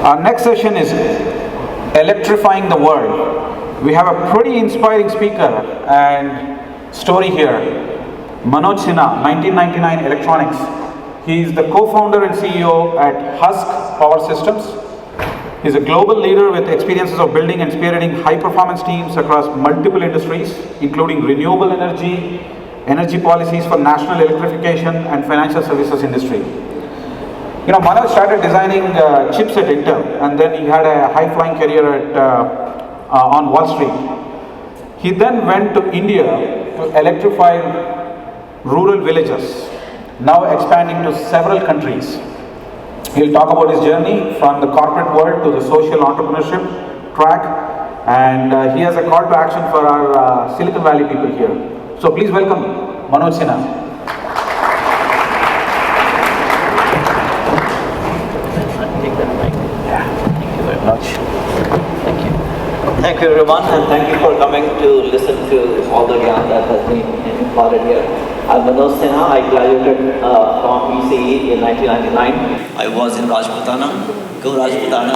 Our next session is Electrifying the World. We have a pretty inspiring speaker and story here. Manoj Sinha, 1999 Electronics. He is the co-founder and CEO at Husk Power Systems. He is a global leader with experiences of building and spearheading high-performance teams across multiple industries, including renewable energy, energy policies for national electrification, and financial services industry. Manoj started designing chips at Intel, and then he had a high-flying career on Wall Street. He then went to India to electrify rural villages, now expanding to several countries. He'll talk about his journey from the corporate world to the social entrepreneurship track, and he has a call to action for our Silicon Valley people here. So please welcome Manoj Sinha. Thank you everyone, and thank you for coming to listen to all the gyan that has been imparted here. I'm Manoj Sinha. I graduated from ECE in 1999. I was in Rajputana. Go Rajputana.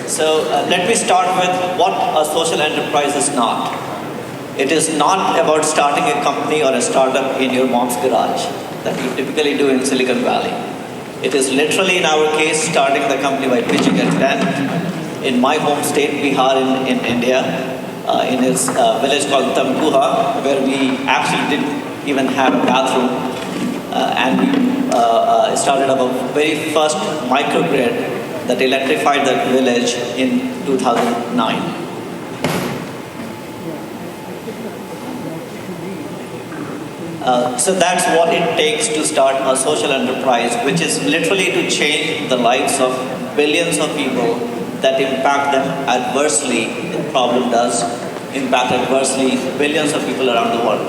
So let me start with what a social enterprise is not. It is not about starting a company or a startup in your mom's garage that you typically do in Silicon Valley. It is literally, in our case, starting the company by pitching a tent in my home state, Bihar in India, in this village called Tamkuha, where we actually didn't even have a bathroom. And we started our very first microgrid that electrified that village in 2009. So that's what it takes to start a social enterprise, which is literally to change the lives of billions of people that impact them adversely. The problem does impact adversely billions of people around the world.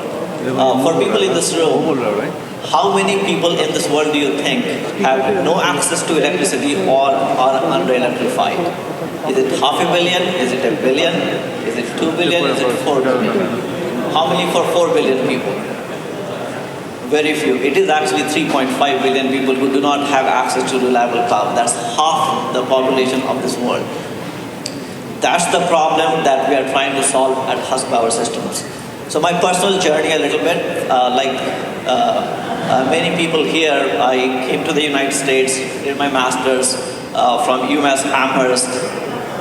For people in this room, how many people in this world do you think have no access to electricity or are under-electrified? Is it 500 million? Is it 1 billion? Is it 2 billion? Is it 4 billion? How many for 4 billion people? Very few. It is actually 3.5 billion people who do not have access to reliable power. That's half the population of this world. That's the problem that we are trying to solve at Husk Power Systems. So my personal journey a little bit, like many people here, I came to the United States, did my master's from UMass Amherst,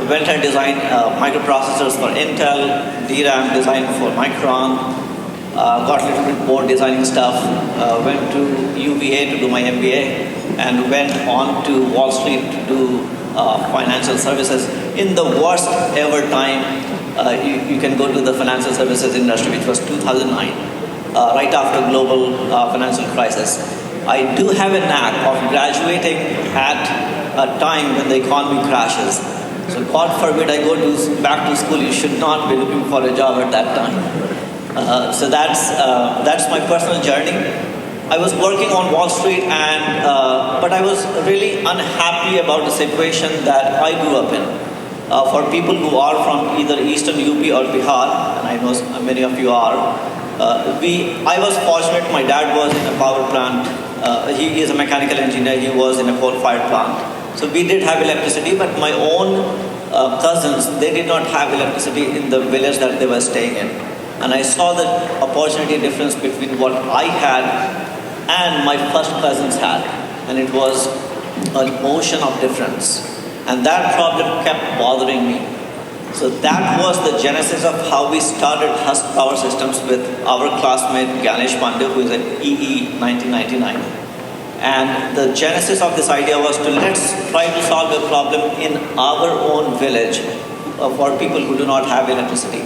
went and designed microprocessors for Intel, DRAM designed for Micron, got a little bit bored designing stuff, went to UVA to do my MBA, and went on to Wall Street to do financial services. In the worst ever time, you can go to the financial services industry, which was 2009, right after global financial crisis. I do have a knack of graduating at a time when the economy crashes. So God forbid I go back to school, you should not be looking for a job at that time. So that's my personal journey. I was working on Wall Street, but I was really unhappy about the situation that I grew up in. For people who are from either Eastern UP or Bihar, and I know many of you are, I was fortunate. My dad was in a power plant. He is a mechanical engineer. He was in a coal-fired plant. So we did have electricity, but my own cousins, they did not have electricity in the village that they were staying in. And I saw the opportunity difference between what I had and my first cousins had. And it was an ocean of difference. And that problem kept bothering me. So that was the genesis of how we started Husk Power Systems with our classmate Ganesh Pandey, who is at EE 1999. And the genesis of this idea was to let's try to solve a problem in our own village for people who do not have electricity.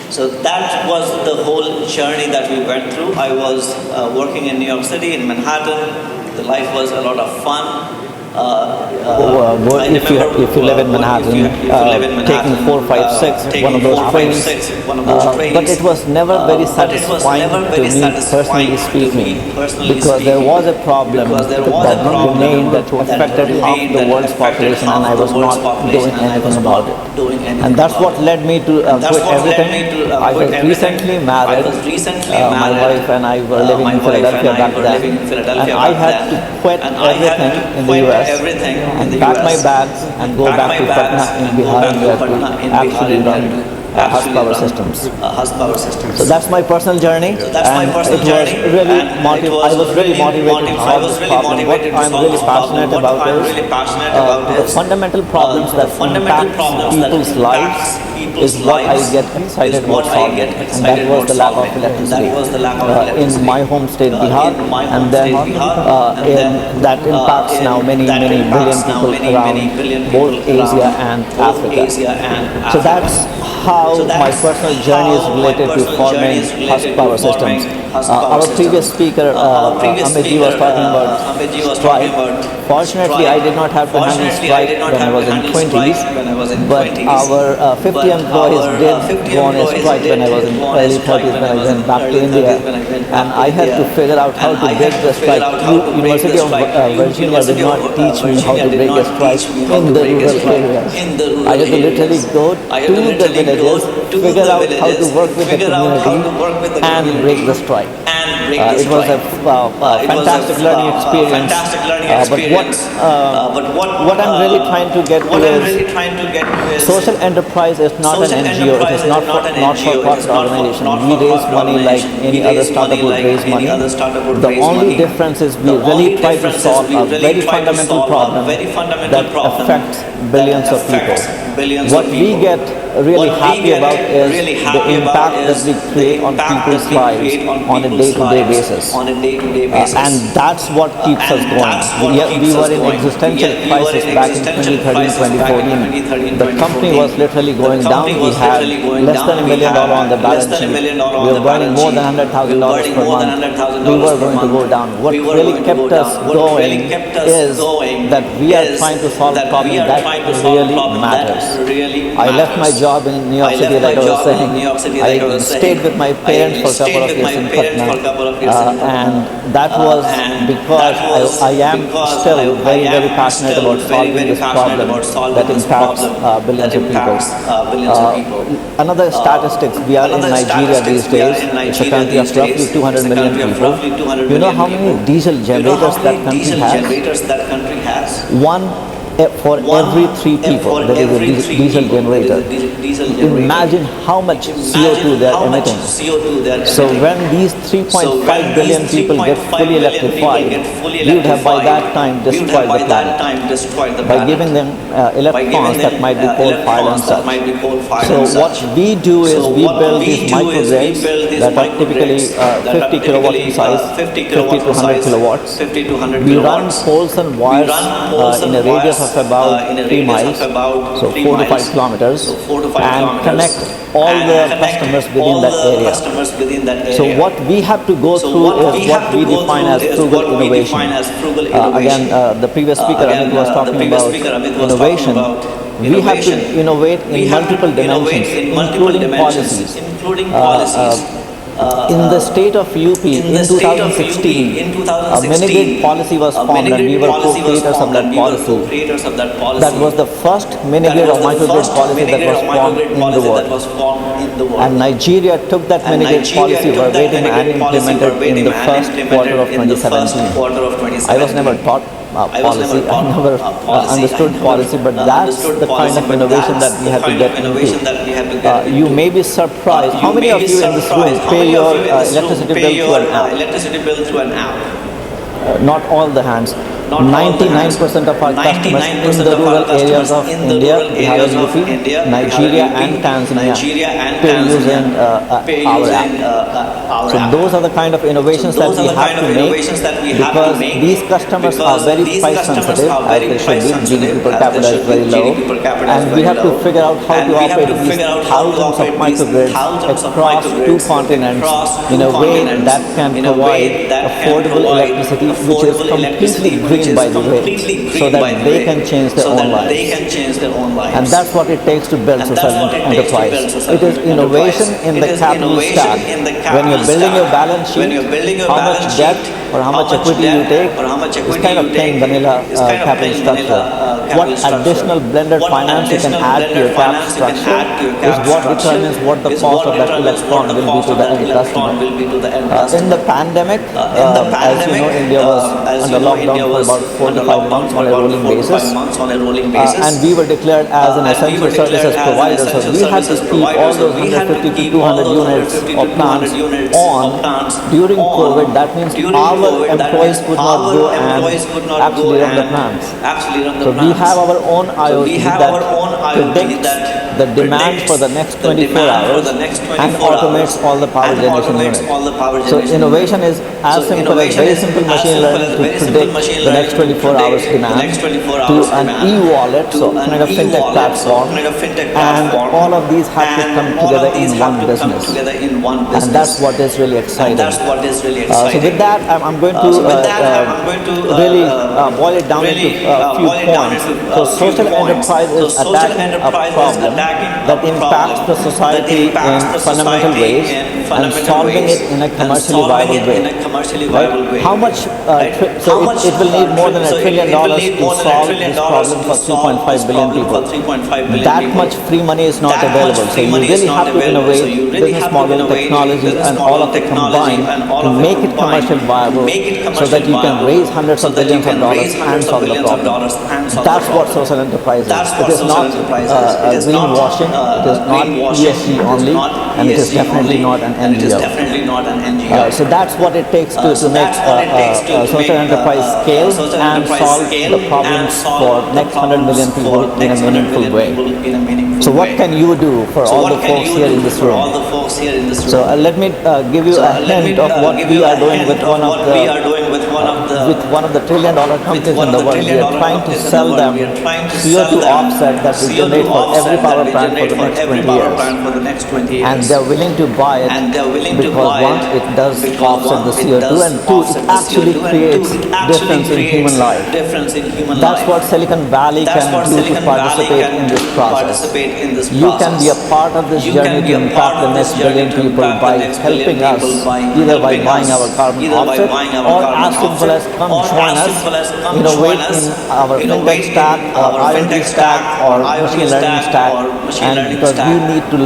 So that was the whole journey that we went through. I was working in New York City, in Manhattan. The life was a lot of fun. If you live in Manhattan, taking 456, one of those trains, but it was never very satisfying to me, personally speaking, because there was a problem that remained that affected half the world's population, and I was not doing anything about it. And that's what led me to quit everything. I was recently married. My wife and I were living in Philadelphia back then, and I had to quit everything in the US US and pack my bags and go back to Patna in Bihar where we actually run Husk Power Systems. So that's my personal journey, and I was really motivated to solve this problem. What I'm really passionate about is the fundamental problems that impact people's lives is what I get excited about solving, and that was the lack of electricity in my home state Bihar, and then that impacts now many billion people around both Asia and Africa. So that's how my personal journey is related to forming Husk Power Systems. Our previous speaker, Amitji, was talking about strike. Fortunately, I did not have to handle strike when I was in 20s, but our 50 employees did go on a strike when I was in early 30s when I went back to India, and I had to figure out how to break the strike. University of Virginia did not teach me how to break a strike in the rural areas. I had to literally go to the villages, figure out how to work with the community and break the strike. It was a fantastic learning experience. But what I'm really trying to get to is social enterprise is not an NGO. It is not for-profit organization. We raise money like any other startup would raise money. The only difference is we really try to solve a very fundamental problem that affects billions of people. What we get really happy about is the impact that we create on people's lives on a day-to-day basis. And that's what keeps us going. We were in existential crisis back in 2013, 2014. The company was literally going down. We had less than $1 million on the balance sheet. We were burning more than $100,000 per month. We were going to go down. What really kept us going is that we are trying to solve a problem that really matters. I left my job in New York City, like I was saying. I stayed with my parents for a couple of years in Patna, and that was because I am still very passionate about solving this problem that impacts billions of people. Another statistics, we are in Nigeria these days. It's a country of roughly 200 million people. You know how many diesel generators that country has? One for every 3 people there is a diesel generator. Imagine how much CO2 they are emitting. So when these 3.5 billion people get fully electrified, we would have by that time destroyed the planet by giving them electrons that might be coal-fired and such. So what we do is we build these microgrids that are typically 50 kilowatts in size, 50 to 100 kilowatts. We run poles and wires in a radius of about 3 miles, so 4 to 5 kilometers, and connect all the customers within that area. So what we have to go through is what we define as frugal innovation. Again, the previous speaker Amit was talking about innovation. We have to innovate in multiple dimensions, including policies. In the state of UP in 2016, a mini-grid policy was formed and we were co-creators of that policy. That was the first mini-grid or microgrid policy that was formed in the world. And Nigeria took that mini-grid policy verbatim and implemented in the first quarter of 2017. I was never taught policy, I never understood policy, but that's the kind of innovation that we had to get into. You may be surprised, how many of you in this room pay your electricity bill through an app? Not all the hands. 99% of our customers in the rural areas of India, Bihar and UP, Nigeria and Tanzania pay using our app. So those are the kind of innovations that we have to make because these customers are very price sensitive as they should be. GDP per capita is very low, and we have to figure out how to operate these thousands of microgrids across 2 continents in a way that can provide affordable electricity which is completely green by the way, so that they can change their own lives. And that's what it takes to build social enterprise. It is innovation in the capital stack. When you're building your balance sheet, how much debt or how much equity you take is kind of plain vanilla capital structure. what additional blended finance you can add to your cap structure is what determines what the cost of that electron will be to the end customer. In the pandemic, as you know, India was under lockdown for about 4 to 5 months on a rolling basis, and we were declared as an essential services provider, so we had to keep all those 150 to 200 units of plants on during COVID. That means our employees could not go and actually run the plants. So we have our own IoT that predicts the demand for the next 24 hours and automates all the power generation units. So innovation is as simple as very simple machine learning to predict the next 24 hours demand to an e-wallet, so kind of fintech platform, and all of these have to come together in one business. And that's what is really exciting. So with that, I'm going to really boil it down into a few points. So social enterprise is attacking a problem that impacts the society in fundamental ways and solving it in a commercially viable way. Right? How much? It will need more than $1 trillion to solve this problem for 3.5 billion people. That much free money is not available. So you really have to innovate business model, technology, and all of it combined to make it commercially viable, so that you can raise hundreds of billions of dollars and solve the problem. That's what social enterprise is. It is not greenwashing. It is not ESG only, and it is definitely not an NGO. So that's what it takes to make social enterprise scale and solve the problems for next 100 million people in a meaningful way. So what can you do for all the folks here in this room? So let me give you a hint of what we are doing with one of the $1 trillion companies in the world. We are trying to sell them CO2 offset that we generate for every power plant for the next 20 years. And they're willing to buy it because one, it does offset the CO2, and two, it actually creates difference in human life. That's what Silicon Valley can do to participate in this process. You can be a part of this journey to impact the next billion people by helping us, either by buying our carbon offset or as simple as come join us, innovate in our fintech stack or IoT stack or machine learning stack, and because we need to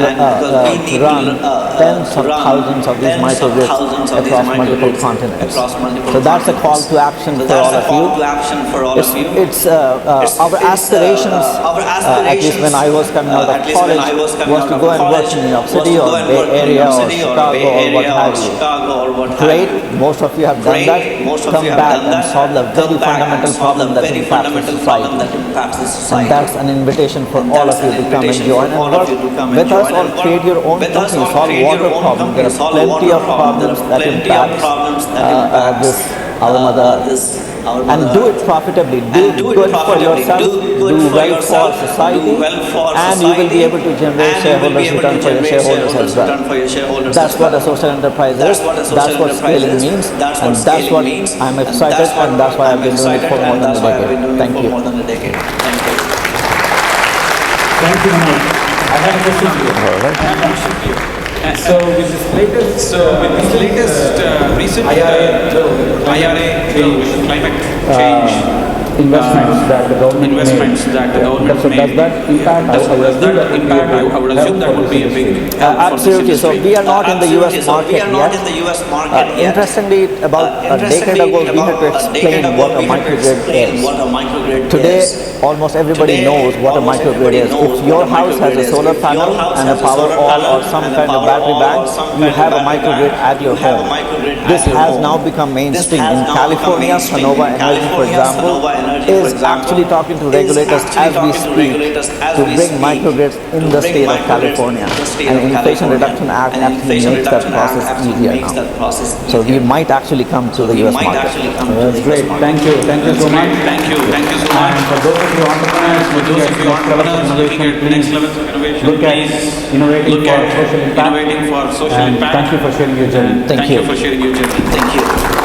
run tens of thousands of these microgrids across multiple continents. So that's a call to action for all of you. It's our aspirations, at least when I was coming out of college, was to go and work in New York City or Bay Area or Chicago or what have you. Great, most of you have done that. Come back and solve the very fundamental problem that impacts the society. And that's an invitation for all of you to come and join and work with us or create your own company, solve water problems. There are plenty of problems that impact our mother. And do it profitably, do good for yourself, do well for society, and you will be able to generate shareholders return for your shareholders as well. That's what a social enterprise is, that's what scaling means, and that's what I'm excited, and that's why I've been doing it for more than a decade. Thank you. Thank you, Manoj. I have a question for you. I have a question for you. So with this latest recent IRA bill, climate change investments that the government made. Does that impact? I would assume that would be a big absolutely. So we are not in the US market yet. Interestingly, about a decade ago, we had to explain what a microgrid is. Today, almost everybody knows what a microgrid is. If your house has a solar panel and a power wall or some kind of battery bank, you have a microgrid at your home. This has now become mainstream. In California, Sonova Energy, for example, is actually talking to regulators as we speak to bring microgrids in the state of California. And the Inflation Reduction Act actually makes that process easier now. So we might actually come to the US market. That's great. Thank you. Thank you so much. Thank you so much. And for those of you entrepreneurs looking at next levels of innovation, look at innovating for social impact. Thank you for sharing your journey. Thank you. Thank you.